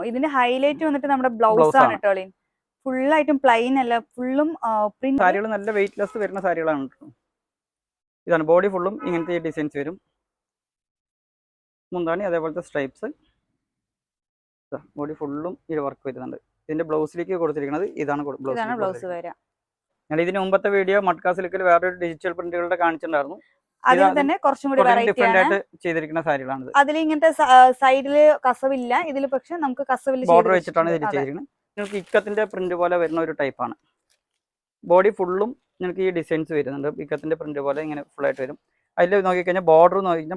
ഇതിന്റെ ഹൈലൈറ്റ് വന്നിട്ട് നമ്മുടെ ബ്ലൗസ് ആണ് കേട്ടോ. ഫുള്ളായിട്ടും പ്ലെയിൻ അല്ല, ഫുള്ളും പ്രിന്റ്. സാരികൾ നല്ല വെയിറ്റ്ലെസ് വരുന്ന സാരികളാണ് കേട്ടോ. ഇതാണ് ബോഡി ഫുള്ളും ഇങ്ങനത്തെ ഡിസൈൻസ് വരും. മുന്താണി അതേപോലത്തെ സ്ട്രൈപ്സ്. ബോഡി ഫുള്ളും ഈ വർക്ക് വരുന്നുണ്ട്. ഇതിന്റെ ബ്ലൗസിലേക്ക് കൊടുത്തിരിക്കുന്നത് ഇതാണ് ബ്ലൗസ് വരാം. ഞാൻ ഇതിന് മുമ്പത്തെ വീഡിയോ മട്ക സിൽക്കിൽ വേറൊരു ഡിജിറ്റൽ പ്രിന്റുകളുടെ കാണിച്ചിട്ടുണ്ടായിരുന്നു. അതിൽ തന്നെ കുറച്ചും കൂടി ഡിഫറെന്റ് ആയിട്ട് ചെയ്തിരിക്കുന്ന സാരികളാണ്. അതിൽ ഇങ്ങനത്തെ സൈഡില് കസവില്ല, ഇതിൽ പക്ഷെ നമുക്ക് കസവില്ല ബോർഡർ വെച്ചിട്ടാണ് ഇതിൽ ചെയ്തിരിക്കുന്നത്. നിങ്ങൾക്ക് ഇക്കത്തിന്റെ പ്രിന്റ് പോലെ വരുന്ന ഒരു ടൈപ്പാണ്. ബോഡി ഫുള്ളും നിങ്ങൾക്ക് ഈ ഡിസൈൻസ് വരുന്നുണ്ട്. ഇക്കത്തിന്റെ പ്രിന്റ് പോലെ ഇങ്ങനെ ഫുൾ ആയിട്ട് വരും. അതിൽ നോക്കിക്കഴിഞ്ഞാൽ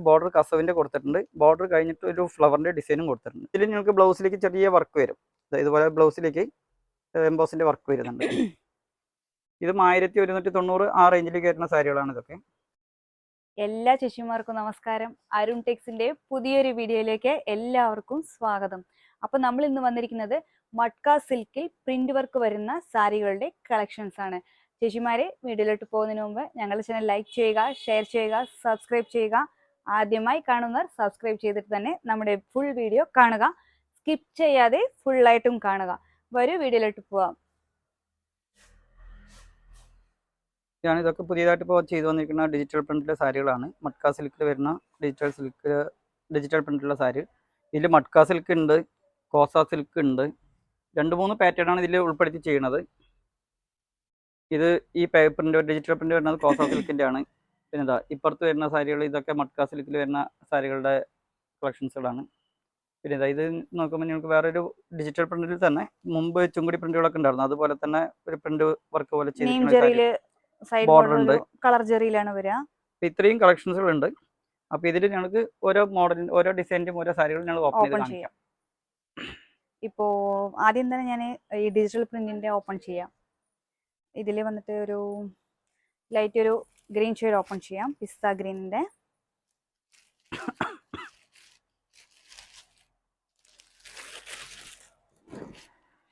ബോർഡർ കസവിന്റെ കൊടുത്തിട്ടുണ്ട്. ബോർഡർ കഴിഞ്ഞിട്ട് ഒരു ഫ്ലവറിന്റെ ഡിസൈനും കൊടുത്തിട്ടുണ്ട്. ഇതിൽ നിങ്ങൾക്ക് ബ്ലൗസിലേക്ക് ചെറിയ വർക്ക് വരും. ഇതുപോലെ ബ്ലൗസിലേക്ക് എംബോസിന്റെ വർക്ക് വരുന്നുണ്ട്. ഇതും 1190 ആ റേഞ്ചിലേക്ക് വരുന്ന സാരികളാണ് ഇതൊക്കെ. എല്ലാ ചേച്ചിമാർക്കും നമസ്കാരം. അരുൺ ടെക്സിന്റെ പുതിയൊരു വീഡിയോയിലേക്ക് എല്ലാവർക്കും സ്വാഗതം. അപ്പൊ നമ്മൾ ഇന്ന് വന്നിരിക്കുന്നത് മട്ക സിൽക്കിൽ പ്രിന്റ് വർക്ക് വരുന്ന സാരികളുടെ കളക്ഷൻസ് ആണ്. ചേച്ചിമാരെ, വീഡിയോയിലോട്ട് പോകുന്നതിന് മുമ്പ് ഞങ്ങളുടെ ചാനൽ ലൈക്ക് ചെയ്യുക, ഷെയർ ചെയ്യുക, സബ്സ്ക്രൈബ് ചെയ്യുക. ആദ്യമായി കാണുന്നവർ സബ്സ്ക്രൈബ് ചെയ്തിട്ട് തന്നെ നമ്മുടെ ഫുൾ വീഡിയോ കാണുക. സ്കിപ്പ് ചെയ്യാതെ ഫുള്ളായിട്ടും കാണുക. വരൂ വീഡിയോയിലോട്ട് പോവാം. ഇതൊക്കെ പുതിയതായിട്ട് ഇപ്പോൾ ചെയ്തു വന്നിരിക്കുന്ന ഡിജിറ്റൽ പ്രിന്റിലെ സാരികളാണ്. മട്ക സിൽക്കിൽ വരുന്ന ഡിജിറ്റൽ പ്രിന്റിലുള്ള സാരി. ഇതിൽ മട്ക സിൽക്ക് ഉണ്ട്, കോസ സിൽക്ക് ഉണ്ട്. 2-3 പാറ്റേൺ ആണ് ഇതിൽ ഉൾപ്പെടുത്തി ചെയ്യുന്നത്. ഇത് ഈ ഡിജിറ്റൽ പ്രിന്റ് വരുന്നത് കോസ സിൽക്കിൻ്റെ ആണ്. പിന്നെ ഇപ്പുറത്ത് വരുന്ന സാരികൾ ഇതൊക്കെ മട്ക സിൽക്കിൽ വരുന്ന സാരികളുടെ കളക്ഷൻസുകളാണ്. പിന്നെ ഇത് നോക്കുമ്പോൾ നിങ്ങൾക്ക് വേറൊരു ഡിജിറ്റൽ പ്രിന്റിൽ തന്നെ മുമ്പ് ചുങ്കുടി പ്രിന്റുകളൊക്കെ ഉണ്ടായിരുന്നു. അതുപോലെ തന്നെ ഒരു പ്രിന്റ് വർക്ക് പോലെ ചെയ്തിരിക്കുന്ന ബോർഡർ ഉണ്ട്. കളർ ജെറിയിലാണ് വരിക. ഇത്രയും കളക്ഷൻസുകൾ ഉണ്ട്. അപ്പൊ ഇതിൽ ഞങ്ങൾക്ക് ഓരോ മോഡലിന് ഓരോ ഡിസൈനിലും ഓരോ സാരികൾ ഞങ്ങൾ ഓപ്പൺ ചെയ്ത് കാണിക്കാം. ഇപ്പോ ആദ്യം തന്നെ ഞാൻ ഈ ഡിജിറ്റൽ പ്രിന്റിന്റെ ഓപ്പൺ ചെയ്യാം. ഇതിൽ വന്നിട്ട് ഒരു ലൈറ്റ് ഒരു ഗ്രീൻ ഷെയ്ഡ് ഓപ്പൺ ചെയ്യാം. പിസ്ത ഗ്രീനിന്റെ.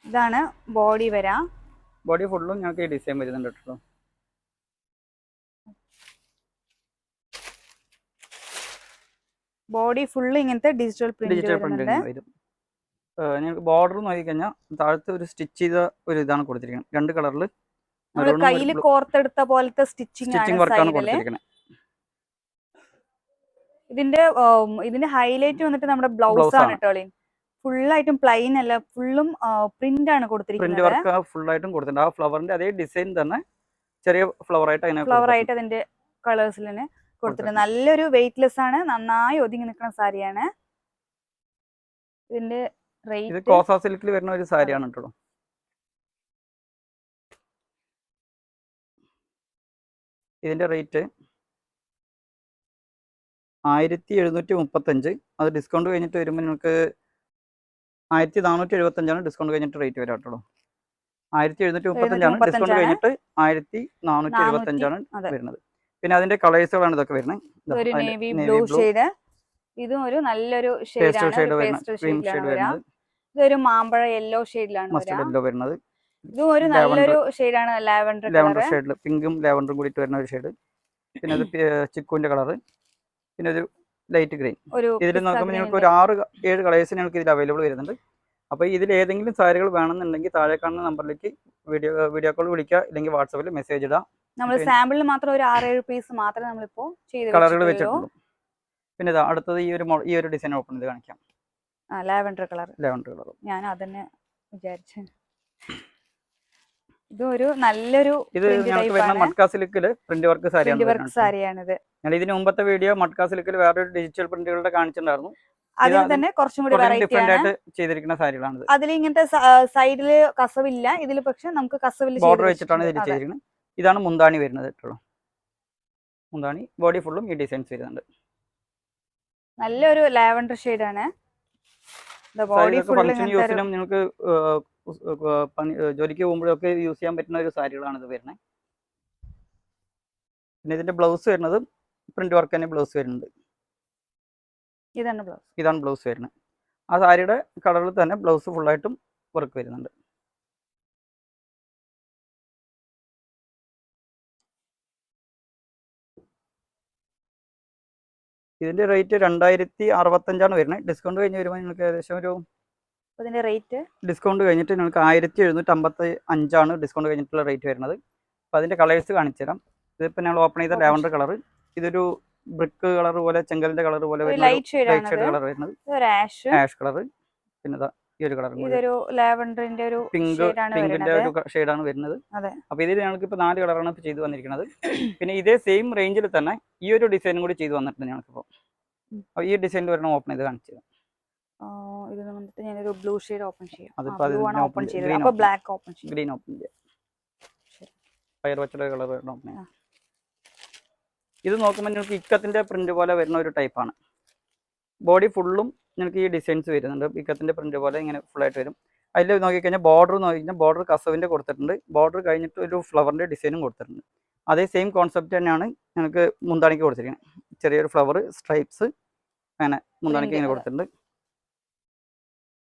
ഇതാണ് ബോഡി വരാം. ബോഡി ഫുള്ളും ഞങ്ങൾക്ക് ഈ ഡിസൈൻ വരുന്നുണ്ട് കേട്ടോ. ബോഡി ഫുള്ള് ഇങ്ങനത്തെ ഡിജിറ്റൽ പ്രിന്റ് വരും. ഞങ്ങൾക്ക് ബോർഡർ നോക്കിക്കഴിഞ്ഞാൽ താഴത്ത് ഒരു സ്റ്റിച്ച് ചെയ്ത ഒരു ഇതാണ് കൊടുത്തിരിക്കുന്നത്. 2 കളറിൽ കയ്യിൽ കോർത്തെടുത്ത പോലത്തെ സ്റ്റിച്ചിങ് വർക്കാണ് കൊടുത്തിരിക്കുന്നത്. ഇതിന്റെ ഹൈലൈറ്റ് വന്നിട്ട് നമ്മുടെ ബ്ലൗസ് ആണ് കേട്ടോ. ഫുള്ളായിട്ടും പ്ലെയിൻ അല്ല, ഫുള്ളും പ്രിന്റ് ആണ് കൊടുത്തിരിക്കുന്നത്. പ്രിന്റ് വർക്ക് ഫുള്ളായിട്ടും കൊടുത്തിട്ടുണ്ട്. ആ ഫ്ലവറിന്റെ അതേ ഡിസൈൻ തന്നെ ചെറിയ ഫ്ലവർ ആയിട്ട് അതിന്റെ കളേഴ്സിൽ തന്നെ കൊടുത്തിട്ടുണ്ട്. നല്ലൊരു വെയിറ്റ്ലെസ് ആണ്, നന്നായി ഒതുങ്ങി നിൽക്കുന്ന സാരിയാണ്. ഇതിന്റെ റേറ്റ് കോസ സിൽക്കിൽ വരുന്ന ഒരു സാരിയാണ് കേട്ടോ. ഇതിന്റെ റേറ്റ് 1735. അത് ഡിസ്കൗണ്ട് കഴിഞ്ഞിട്ട് വരുമ്പോൾ നിങ്ങൾക്ക് 1475 ഡിസ്കൗണ്ട് കഴിഞ്ഞിട്ട് റേറ്റ് വരാം കേട്ടോ. 1735 ഡിസ്കൗണ്ട് കഴിഞ്ഞിട്ട് 1475 വരുന്നത്. പിന്നെ അതിന്റെ കളേഴ്സുകളാണ് ഇതൊക്കെ വരുന്നത്. ഒരു നേവി ബ്ലൂ ഷെയ്ഡ്, ഇതും ഒരു നല്ലൊരു ഷെയ്ഡാണ്. ഇതൊരു മാമ്പഴ യെല്ലോ ഷെയ്ഡിലാണ് വരുന്നത്. ഇതും ഒരു നല്ലൊരു ഷെയ്ഡാണ്. ലാവൻഡർ ഷെയ്ഡിൽ പിങ്കും ലാവൻഡറും കൂടിയിട്ട് വരുന്ന ഒരു ഷെയ്ഡ്. പിന്നെ അത് ചിക്കുവിന്റെ കളറ്. പിന്നെ ഒരു ലൈറ്റ് ഗ്രീൻ. ഇതിൽ നോക്കുമ്പോൾ നിങ്ങൾക്ക് ഒരു 6-7 കളേഴ്സ് ഞങ്ങൾക്ക് ഇതിൽ അവൈലബിൾ വരുന്നുണ്ട്. അപ്പോൾ ഇതിൽ ഏതെങ്കിലും സാരികൾ വേണമെന്നുണ്ടെങ്കിൽ താഴെ കാണുന്ന നമ്പറിലേക്ക് വീഡിയോ കോൾ വിളിക്കുക, അല്ലെങ്കിൽ വാട്സാപ്പിൽ മെസ്സേജ് ഇടാം. നമ്മൾ സാമ്പിളിന് മാത്രം ഒരു 6-7 പീസ് മാത്രമേ നമ്മളിപ്പോ കളറുകൾ വെച്ചിട്ടുള്ളൂ. പിന്നെ അടുത്തത് ഈ ഒരു ഡിസൈൻ ഓപ്പൺ ചെയ്ത് കാണിക്കാം. Lavender colour. ഞാൻ അതന്നെ വിചാരിച്ചു. ഇതൊരു നല്ലൊരു മട്ക സിൽക്കില് പ്രിന്റ് വർക്ക് സാരിയാണിത്. ഞാൻ ഇതിന് മുമ്പത്തെ വീഡിയോ മട്ക സിൽക്കിൽ വേറൊരു ഡിജിറ്റൽ പ്രിന്റുകളുടെ കാണിച്ചിട്ടുണ്ടായിരുന്നു. അതിൽ തന്നെ കുറച്ചും കൂടി ഡിഫറെന്റ് ആയിട്ട് ചെയ്തിരിക്കുന്ന സാരികളാണ്. അതിൽ ഇങ്ങനത്തെ സൈഡില് കസവില്ല, ഇതിൽ പക്ഷെ നമുക്ക് കസവില്ല ബോർഡർ വെച്ചിട്ടാണ് ഇതിൽ ചെയ്തിരിക്കുന്നത്. ഇതാണ് മുന്താണി വരുന്നത് കേട്ടോ. മുന്താണി ബോഡി ഫുള്ളും ഈ ഡിസൈൻസ് വരുന്നുണ്ട്. നല്ലൊരു ലാവൻഡർ ഷെയ്ഡാണ്. നിങ്ങൾക്ക് ജോലിക്ക് പോകുമ്പോഴൊക്കെ യൂസ് ചെയ്യാൻ പറ്റുന്ന ഒരു സാരികളാണ് ഇത് വരുന്നത്. പിന്നെ ഇതിന്റെ ബ്ലൗസ് വരുന്നത് പ്രിന്റ് വർക്ക് തന്നെ ബ്ലൗസ് വരുന്നുണ്ട്. ഇതാണ് ബ്ലൗസ് വരുന്നത്. ആ സാരിയുടെ കളറിൽ തന്നെ ബ്ലൗസ് ഫുള്ളായിട്ടും വർക്ക് വരുന്നുണ്ട്. ഇതിന്റെ റേറ്റ് 2065 വരുന്നത്. ഡിസ്കൗണ്ട് കഴിഞ്ഞ് വരുമ്പോൾ നിങ്ങൾക്ക് ഏകദേശം ഒരു അപ്പോൾ ഇതിന്റെ റേറ്റ് ഡിസ്കൗണ്ട് കഴിഞ്ഞിട്ട് നിങ്ങൾക്ക് 1755 ഡിസ്കൗണ്ട് കഴിഞ്ഞിട്ടുള്ള റേറ്റ് വരുന്നത്. അപ്പോൾ അതിന്റെ കളേഴ്സ് കാണിച്ചു തരാം. ഇതിപ്പോൾ ഞങ്ങൾ ഓപ്പൺ ചെയ്ത ലാവൻഡർ കളർ, ഇതൊരു ബ്രിക്ക് കളർ പോലെ, ചെങ്കലിന്റെ കളർ പോലെ ലൈറ്റ് ഷെയ്ഡ് ഷെയ്ഡ് കളർ വരുന്നത്, ആഷ് കളർ. പിന്നെ ഈ ഒരു കളർ, ഇതൊരു ലാവൻഡറിന്റെ ഒരു പിങ്കിന്റെ ഒരു ഷെയ്ഡാണ് വരുന്നത്. അപ്പോൾ ഇതിൽ ഞങ്ങൾക്ക് ഇപ്പോൾ 4 കളറാണ് ഇപ്പോൾ ചെയ്തു വന്നിരിക്കുന്നത്. പിന്നെ ഇതേ സെയിം റേഞ്ചിൽ തന്നെ ഈ ഒരു ഡിസൈനും കൂടി ചെയ്തു വന്നിട്ടുണ്ട് ഞങ്ങൾക്കിപ്പോൾ. അപ്പോൾ ഈ ഡിസൈനിൽ വരണം ഓപ്പൺ ചെയ്ത് കാണിച്ചു തരാം. ഇത് വന്നിട്ട് ഞാനൊരു ബ്ലൂ ഷെയ്ഡ് ഓപ്പൺ ചെയ്യാം. ഓപ്പൺ ചെയ്തത്. അപ്പോൾ ബ്ലാക്ക് ഓപ്പൺ ചെയ്യാം. ഗ്രീൻ ഓപ്പൺ ചെയ്യാം. ഫയർ വച്ചുള്ള കളർ വരണം ഓപ്പൺ ചെയ്യാം. ഇത് നോക്കുമ്പോൾ നിങ്ങൾക്ക് ഇക്കത്തിന്റെ പ്രിന്റ് പോലെ വരുന്ന ഒരു ടൈപ്പാണ്. ബോഡി ഫുള്ളും നിങ്ങൾക്ക് ഈ ഡിസൈൻസ് വരുന്നുണ്ട്. ഇക്കത്തിന്റെ പ്രിന്റ് പോലെ ഇങ്ങനെ ഫുള്ളായിട്ട് വരും. അതിൽ നോക്കിക്കഴിഞ്ഞാൽ ബോർഡർ നോക്കിക്കഴിഞ്ഞാൽ ബോർഡർ കസവിന്റെ കൊടുത്തിട്ടുണ്ട്. ബോർഡർ കഴിഞ്ഞിട്ട് ഒരു ഫ്ലവറിന്റെ ഡിസൈനും കൊടുത്തിട്ടുണ്ട്. അതേ സെയിം കോൺസെപ്റ്റ് തന്നെയാണ് ഞങ്ങൾക്ക് മുന്താണിക്ക് കൊടുത്തിരിക്കുന്നത്. ചെറിയൊരു ഫ്ലവർ സ്ട്രൈപ്സ് അങ്ങനെ മുന്താണിക്ക് ഇങ്ങനെ കൊടുത്തിട്ടുണ്ട്.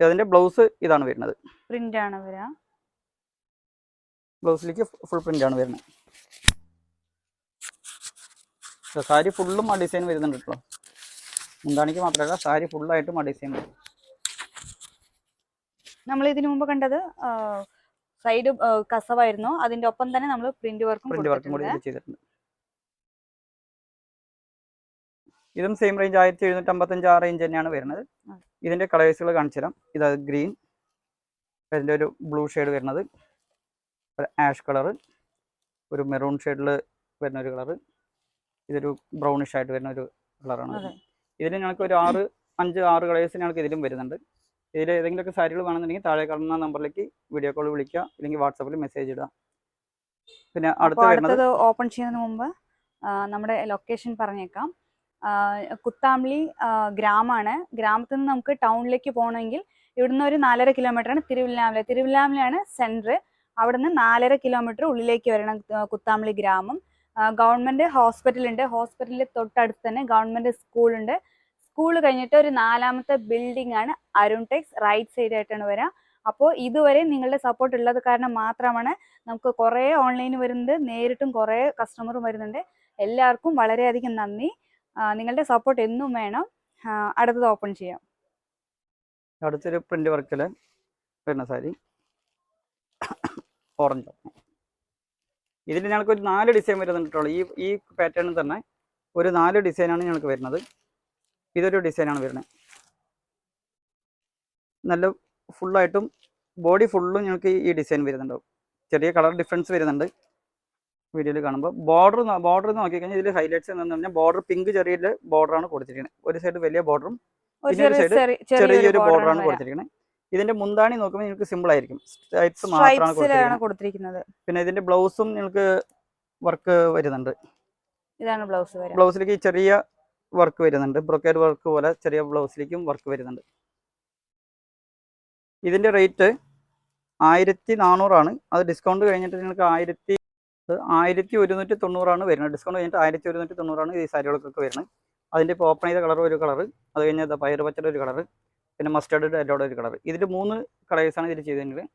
അതിന്റെ ബ്ലൗസ് ഇതാണ് വരുന്നത്. പ്രിന്റ് ആണ് വരിക. ബ്ലൗസിലേക്ക് ഫുൾ പ്രിന്റ് ആണ് വരുന്നത്. സാരി ഫുള്ളും ആ ഡിസൈൻ വരുന്നുണ്ട് കേട്ടോ. മുന്താണിക്ക് മാത്രമല്ല സാരി ഫുള്ളായിട്ടും ആ ഡിസൈൻ വരും. നമ്മൾ ഇതിനു മുമ്പ് കണ്ടത് സൈഡ് കസവായിരുന്നു. അതിന്റെ ഒപ്പം തന്നെ നമ്മൾ പ്രിന്റ് വർക്കും കൂടി ചെയ്തിട്ടുണ്ട്. ഇതും സെയിം റേഞ്ച് 1755 ആ റേഞ്ച് തന്നെയാണ് വരുന്നത്. ഇതിന്റെ കളേഴ്സുകൾ കാണിച്ചു തരാം. ഇതാ ഗ്രീൻ, അതിൻ്റെ ഒരു ബ്ലൂ ഷെയ്ഡ് വരുന്നത്, ഒരു ആഷ് കളർ, ഒരു മെറൂൺ ഷെയ്ഡിൽ വരുന്ന ഒരു കളർ, ഇതൊരു ബ്രൗണിഷ് ആയിട്ട് വരുന്ന ഒരു കളറാണ്. ഇതിൽ ഞങ്ങൾക്ക് ഒരു 5-6 കളേഴ്സ് ഞങ്ങൾക്ക് ഇതിലും വരുന്നുണ്ട്. ഇതിൽ ഏതെങ്കിലുമൊക്കെ സാരികൾ വേണമെന്നുണ്ടെങ്കിൽ താഴെ കാണുന്ന നമ്പറിലേക്ക് വീഡിയോ കോൾ വിളിക്കുക, അല്ലെങ്കിൽ വാട്സാപ്പിൽ മെസ്സേജ് ഇടുക. പിന്നെ അടുത്തത് ഓപ്പൺ ചെയ്യുന്നതിന് മുമ്പ് നമ്മുടെ ലൊക്കേഷൻ പറഞ്ഞേക്കാം. കുത്താംബ്ലി ഗ്രാമമാണ്. ഗ്രാമത്തിൽ നിന്ന് നമുക്ക് ടൗണിലേക്ക് പോകണമെങ്കിൽ ഇവിടുന്ന് ഒരു 4.5 കിലോമീറ്ററാണ് തിരുവില്ലാമലയാണ് സെൻറ്റർ. അവിടെ നിന്ന് 4.5 കിലോമീറ്റർ ഉള്ളിലേക്ക് വരണം കുത്താംബ്ലി ഗ്രാമം. ഗവൺമെൻറ് ഹോസ്പിറ്റലുണ്ട്. ഹോസ്പിറ്റലിൽ തൊട്ടടുത്ത് തന്നെ ഗവൺമെൻറ് സ്കൂളുണ്ട്. സ്കൂൾ കഴിഞ്ഞിട്ട് ഒരു 4ാമത്തെ ബിൽഡിംഗ് ആണ് അരുൺ ടെക്സ്. റൈറ്റ് സൈഡ് ആയിട്ടാണ് വരിക. അപ്പോൾ ഇതുവരെ നിങ്ങളുടെ സപ്പോർട്ട് ഉള്ളത് കാരണം മാത്രമാണ് നമുക്ക് കുറേ ഓൺലൈൻ വരുന്നുണ്ട്, നേരിട്ടും കുറേ കസ്റ്റമറും വരുന്നുണ്ട്. എല്ലാവർക്കും വളരെയധികം നന്ദി. നിങ്ങളുടെ സപ്പോർട്ട് എന്നും വേണം. അടുത്തത് ഓപ്പൺ ചെയ്യാം. അടുത്തൊരു പ്രിന്റ് വർക്കിൽ വരുന്ന സാരി ഓറഞ്ച്. ഇതിൽ ഞങ്ങൾക്ക് ഒരു 4 ഡിസൈൻ വരുന്നുണ്ടല്ലോ. ഈ പാറ്റേണിൽ തന്നെ ഒരു 4 ഡിസൈനാണ് ഞങ്ങൾക്ക് വരുന്നത്. ഇതൊരു ഡിസൈനാണ് വരുന്നത്. നല്ല ഫുള്ളായിട്ടും ബോഡി ഫുള്ളും ഞങ്ങൾക്ക് ഈ ഡിസൈൻ വരുന്നുണ്ടാവും. ചെറിയ കളർ ഡിഫറൻസ് വരുന്നുണ്ട് വീഡിയോയിൽ കാണുമ്പോൾ. ബോർഡർ നോക്കിക്കഴിഞ്ഞാൽ ഇതിൽ ഹൈലൈറ്റ്സ് എന്ന് പറഞ്ഞാൽ ബോർഡർ പിങ്ക് ചെറിയ ബോർഡറാണ് കൊടുത്തിരിക്കുന്നത്. ഒരു സൈഡ് വലിയ ബോർഡറും പിന്നെ ഒരു സൈഡ് ചെറിയൊരു ബോർഡറാണ് കൊടുത്തിരിക്കുന്നത്. ഇതിന്റെ മുന്താണി നോക്കുമ്പോൾ നിങ്ങൾക്ക് സിമ്പിൾ ആയിരിക്കും. സ്ട്രൈപ്സ് മാത്രമാണ് കൊടുത്തിരിക്കുന്നത്. പിന്നെ ഇതിന്റെ ബ്ലൗസും നിങ്ങൾക്ക് വർക്ക് വരുന്നുണ്ട്. ഇതാണ് ബ്ലൗസ്. ബ്ലൗസിലേക്ക് ചെറിയ വർക്ക് വരുന്നുണ്ട്. ബ്രൊക്കേഡ് വർക്ക് പോലെ ചെറിയ ബ്ലൗസിലേക്കും വർക്ക് വരുന്നുണ്ട്. ഇതിന്റെ റേറ്റ് 1400 അത് ഡിസ്കൗണ്ട് കഴിഞ്ഞിട്ട് നിങ്ങൾക്ക് 1190 വരുന്നത്. ഡിസ്കൗണ്ട് കഴിഞ്ഞിട്ട് 1190 ഈ സാരികൾക്കൊക്കെ വരുന്നത്. അതിൻ്റെ ഇപ്പോൾ ഓപ്പൺ ചെയ്ത കളർ ഒരു കളർ, അത് കഴിഞ്ഞാൽ പയർ പച്ചയുടെ ഒരു കളർ, പിന്നെ മസ്റ്റേർഡ് എല്ലോടെ ഒരു കളർ. ഇതിൽ 3 കളേഴ്സാണ് ഇതിൽ ചെയ്തിട്ടുള്ളത്.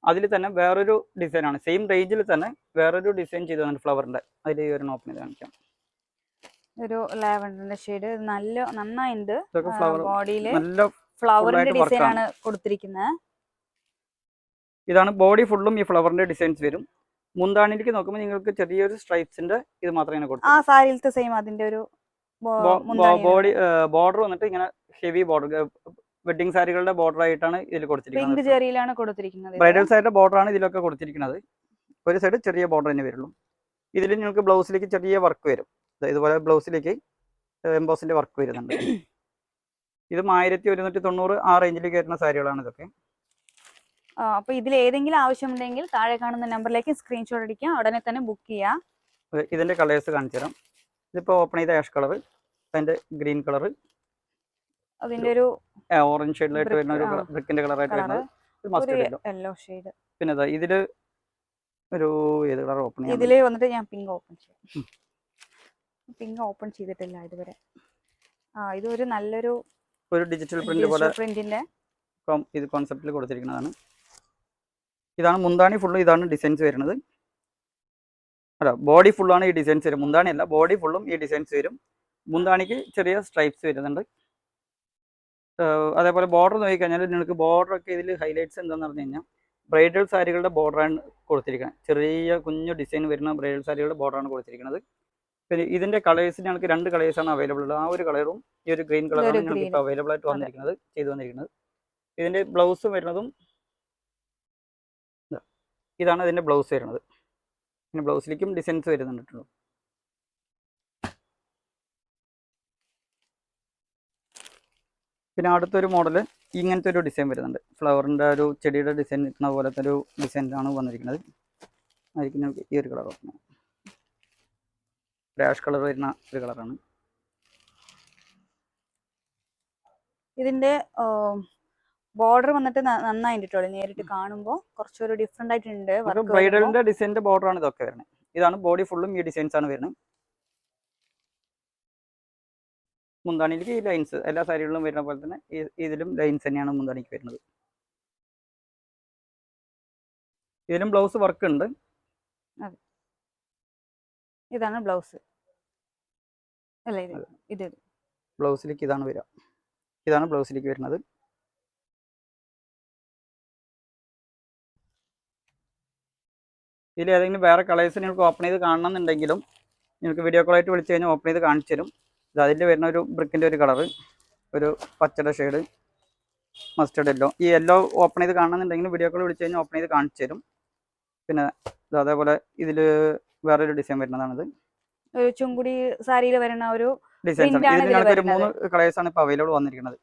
അതിൽ തന്നെ വേറൊരു ഡിസൈനാണ് സെയിം റേഞ്ചിൽ തന്നെ വേറൊരു ഡിസൈൻ ചെയ്ത് തന്നെ ഫ്ലവറിൻ്റെ. അതിൽ ഈ ഒരു ഓപ്പൺ ചെയ്ത് കാണിക്കാം. ഒരു ലാവൻഡറിന്റെ ഷെയ്ഡ് നന്നായിണ്ട്. ബോഡിയിൽ നല്ല ഫ്ലവറിന്റെ ഡിസൈൻ ആണ് കൊടുത്തിരിക്കുന്നത്. ഇതാണ് ബോഡി ഫുള്ളും ഈ ഫ്ലവറിന്റെ ഡിസൈൻസ് വരും. മുന്താണിലേക്ക് നോക്കുമ്പോൾ നിങ്ങൾക്ക് ചെറിയൊരു സ്ട്രൈപ്സിന്റെ ഇത് മാത്രമേ കൊടുക്കൂ. ആ സാരിയിലത്തെ സെയിം അതിന്റെ ഒരു ബോഡി ബോർഡർ വന്നിട്ട് ഇങ്ങനെ ഹെവി ബോർഡർ വെഡിങ് സാരികളുടെ ബോർഡർ ആയിട്ടാണ് ഇതിൽ കൊടുത്തിരിക്കുന്നത്. ബ്രൈഡൽ സൈഡിന്റെ ബോർഡർ ആണ് ഇതിലൊക്കെ കൊടുത്തിരിക്കുന്നത്. ഒരു സൈഡ് ചെറിയ ബോർഡർ തന്നെ വരുള്ളൂ. ഇതിൽ നിങ്ങൾക്ക് ബ്ലൗസിലേക്ക് ചെറിയ വർക്ക് വരും. ഇതുപോലെ ബ്ലൗസിലേക്ക് എംബോസിന്റെ വർക്ക് വരുന്നുണ്ട്. ഇതും 1190 ആ റേഞ്ചിലേക്ക് വരുന്ന സാരികളാണ് ഇതൊക്കെ. അപ്പോൾ ഇതിൽ ഏതെങ്കിലും ആവശ്യമുണ്ടെങ്കിൽ താഴെ കാണുന്ന നമ്പറിലേക്ക് സ്ക്രീൻഷോട്ട് അടിക്കാം, ഉടനെ തന്നെ ബുക്ക് ചെയ്യാം. ഇതിന്റെ കളേഴ്സ് കാണിച്ചു തരാം. ഇതിപ്പോൾ ഓപ്പൺ ചെയ്ത ആഷ് കളർ, അതിന്റെ ഗ്രീൻ കളർ, അതിന്റെ ഒരു ഓറഞ്ച് ഷെയ്ഡിലായിട്ട് വരുന്ന ഒരു ബ്രിക്കിന്റെ കളറായിട്ട് വരുന്നത്, യെല്ലോ ഷെയ്ഡ്. പിന്നെ ഇതില് ഒരു ഏത് കളർ ഓപ്പൺ ചെയ്യാം? ഇതില് വന്നിട്ട് ഞാൻ പിങ്ക് ഓപ്പൺ ചെയ്യാം. പിങ്ക് ഓപ്പൺ ചെയ്തിട്ടില്ല ഇതുവരെ. ഇതൊരു നല്ലൊരു ഡിജിറ്റൽ പ്രിന്റ് പോലെ പ്രിന്റിന്റെ ഇത് കോൺസെപ്റ്റിൽ കൊടുത്തിരിക്കുന്നതാണ്. ഇതാണ് മുന്താണി ഫുള്ളും ഇതാണ് ഡിസൈൻസ് വരുന്നത്. അല്ല, ബോഡി ഫുള്ളാണ് ഈ ഡിസൈൻസ് വരും. മുന്താണി അല്ല, ബോഡി ഫുള്ളും ഈ ഡിസൈൻസ് വരും. മുന്താണിക്ക് ചെറിയ സ്ട്രൈപ്സ് വരുന്നുണ്ട്. അതേപോലെ ബോർഡർ നോക്കിക്കഴിഞ്ഞാൽ നിങ്ങൾക്ക് ബോർഡറൊക്കെ ഇതിൽ ഹൈലൈറ്റ്സ് എന്താണെന്ന് പറഞ്ഞു കഴിഞ്ഞാൽ ബ്രൈഡൽ സാരികളുടെ ബോർഡറാണ് കൊടുത്തിരിക്കുന്നത്. ചെറിയ കുഞ്ഞു ഡിസൈൻ വരുന്ന ബ്രൈഡൽ സാരികളുടെ ബോർഡറാണ് കൊടുത്തിരിക്കുന്നത്. പിന്നെ ഇതിൻ്റെ കളേഴ്സ് ഞങ്ങൾക്ക് 2 കളേഴ്സാണ് അവൈലബിൾ ഉള്ളത്. ആ ഒരു കളറും ഈ ഒരു ഗ്രീൻ കളറാണ് ഞങ്ങൾക്ക് ഇപ്പോൾ അവൈലബിൾ ആയിട്ട് വന്നിരിക്കുന്നത്, ചെയ്തു വന്നിരിക്കുന്നത്. ഇതിൻ്റെ ബ്ലൗസ് വരുന്നതും ഇതാണ് ഇതിൻ്റെ ബ്ലൗസ് വരുന്നത്. പിന്നെ ബ്ലൗസിലേക്കും ഡിസൈൻസ് വരുന്നുണ്ട്. പിന്നെ അടുത്തൊരു മോഡൽ ഇങ്ങനത്തെ ഒരു ഡിസൈൻ വരുന്നുണ്ട്. ഫ്ലവറിൻ്റെ ഒരു ചെടിയുടെ ഡിസൈൻ നിൽക്കുന്ന പോലത്തെ ഒരു ഡിസൈനിലാണ് വന്നിരിക്കുന്നത്. ആയിരിക്കും നമുക്ക് ഈ ഒരു കളർ ഡാഷ് കളർ വരുന്ന ഒരു കളറാണ്. ഇതിന്റെ ബോർഡർ വന്നിട്ട് നന്നായിട്ടോ നേരിട്ട് കാണുമ്പോൾ കുറച്ചൊരു ഡിഫറെന്റ് ആയിട്ടുണ്ട്. ബ്രൈഡലിന്റെ ഡിസൈനിന്റെ ബോർഡറാണ് ഇതൊക്കെ വരുന്നത്. ഇതാണ് ബോഡി ഫുള്ളും ഈ ഡിസൈൻസ് ആണ് വരുന്നത്. മുന്താണിയിലേക്ക് ഈ ലൈൻസ് എല്ലാ സാരികളിലും വരുന്ന പോലെ തന്നെ ഇതിലും ലൈൻസ് തന്നെയാണ് മുന്താണിക്ക് വരുന്നത്. ഇതിലും ബ്ലൗസ് വർക്ക് ഉണ്ട്. ഇതാണ് ബ്ലൗസ് അല്ലേ? ഇത് ബ്ലൗസിലേക്ക് ഇതാണ് വരിക. ഇതാണ് ബ്ലൗസിലേക്ക് വരുന്നത്. ഇതിൽ ഏതെങ്കിലും വേറെ കളേഴ്സ് നിങ്ങൾക്ക് ഓപ്പൺ ചെയ്ത് കാണണമെന്നുണ്ടെങ്കിലും നിങ്ങൾക്ക് വീഡിയോ കോളായിട്ട് വിളിച്ചു കഴിഞ്ഞാൽ ഓപ്പൺ ചെയ്ത് കാണിച്ചു തരും. ഇത് അതിൽ വരുന്ന ഒരു ബ്രിക്കിൻ്റെ ഒരു കളറ്, ഒരു പച്ചയുടെ ഷെയ്ഡ്, മസ്റ്റർഡ് യെല്ലോ. ഈ യെല്ലോ ഓപ്പൺ ചെയ്ത് കാണണമെന്നുണ്ടെങ്കിൽ വീഡിയോ കോൾ വിളിച്ചു കഴിഞ്ഞാൽ ഓപ്പൺ ചെയ്ത് കാണിച്ചു തരും. പിന്നെ അതേപോലെ ഇതിൽ വേറൊരു ഡിസൈൻ വരുന്നതാണിത്. ഒരു ചുങ്കുടി സാരിയിൽ വരുന്ന ഒരു ഡിസൈൻസ് ആണ്. ഇതിൽ ഞങ്ങൾക്ക് ഒരു 3 കളേഴ്സാണ് ഇപ്പോൾ അവൈലബിൾ വന്നിരിക്കുന്നത്.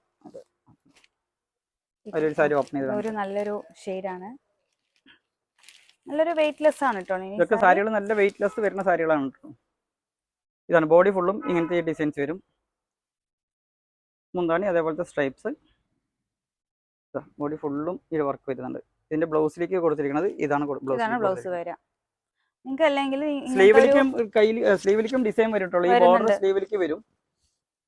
അതിലൊരു സാരി ഓപ്പൺ ചെയ്ത് ഒരു നല്ലൊരു ഷെയ്ഡാണ്. നല്ലൊരു വെയിറ്റ്ലെസ് ആണ് കേട്ടോ. ഇതൊക്കെ സാരികൾ നല്ല വെയിറ്റ്ലെസ് വരുന്ന സാരികളാണ് കേട്ടോ. ഇതാണ് ബോഡി ഫുള്ളും ഇങ്ങനത്തെ ഡിസൈൻസ് വരും. മുന്താണി അതേപോലത്തെ സ്ട്രൈപ്സ്. ബോഡി ഫുള്ളും ഈ വർക്ക് വരുന്നുണ്ട്. ഇതിന്റെ ബ്ലൗസിലേക്ക് കൊടുത്തിരിക്കുന്നത് ഇതാണ് ബ്ലൗസ് വരാം. നിങ്ങൾക്ക് അല്ലെങ്കിൽ സ്ലീവിലേക്കും ഡിസൈൻ വരും കേട്ടോ. ഈ ബോർഡർ സ്ലീവിലേക്ക് വരും.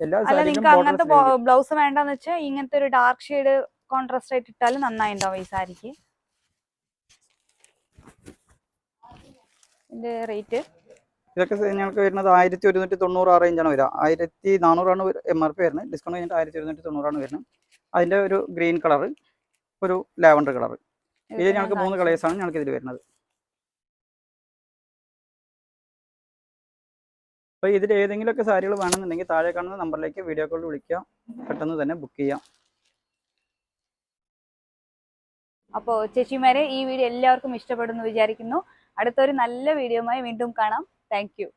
നിങ്ങൾക്ക് അങ്ങനത്തെ ബ്ലൗസ് വേണ്ടെന്ന് വെച്ചാൽ ഇങ്ങനത്തെ ഒരു ഡാർക്ക് ഷെയ്ഡ് കോൺട്രാസ്റ്റ് ആയിട്ട് ഇട്ടാലും നന്നായി ഉണ്ടാവും ഈ സാരിക്ക്. ഇതിന്റെ റേറ്റ് ഇതൊക്കെ ഞങ്ങൾക്ക് വരുന്നത് 1190 ആ റേഞ്ചാണ് വരിക. 1400 MRP വരുന്നത്. ഡിസ്കൗണ്ട് കഴിഞ്ഞിട്ട് 1190 വരുന്നത്. അതിൻ്റെ ഒരു ഗ്രീൻ കളറ്, ഒരു ലാവൻഡർ കളറ്. ഇത് ഞങ്ങൾക്ക് 3 കളേഴ്സാണ് ഞങ്ങൾക്ക് ഇതിൽ വരുന്നത്. അപ്പോൾ ഇതിൽ ഏതെങ്കിലുമൊക്കെ സാരികൾ വേണമെന്നുണ്ടെങ്കിൽ താഴെ കാണുന്ന നമ്പറിലേക്ക് വീഡിയോ കോൾ വിളിക്കുക, പെട്ടെന്ന് തന്നെ ബുക്ക് ചെയ്യാം. അപ്പോൾ ചേച്ചിമാരെ, ഈ വീഡിയോ എല്ലാവർക്കും ഇഷ്ടപ്പെടുന്നു വിചാരിക്കുന്നു. അടുത്തൊരു നല്ല വീഡിയോയുമായി വീണ്ടും കാണാം. Thank you.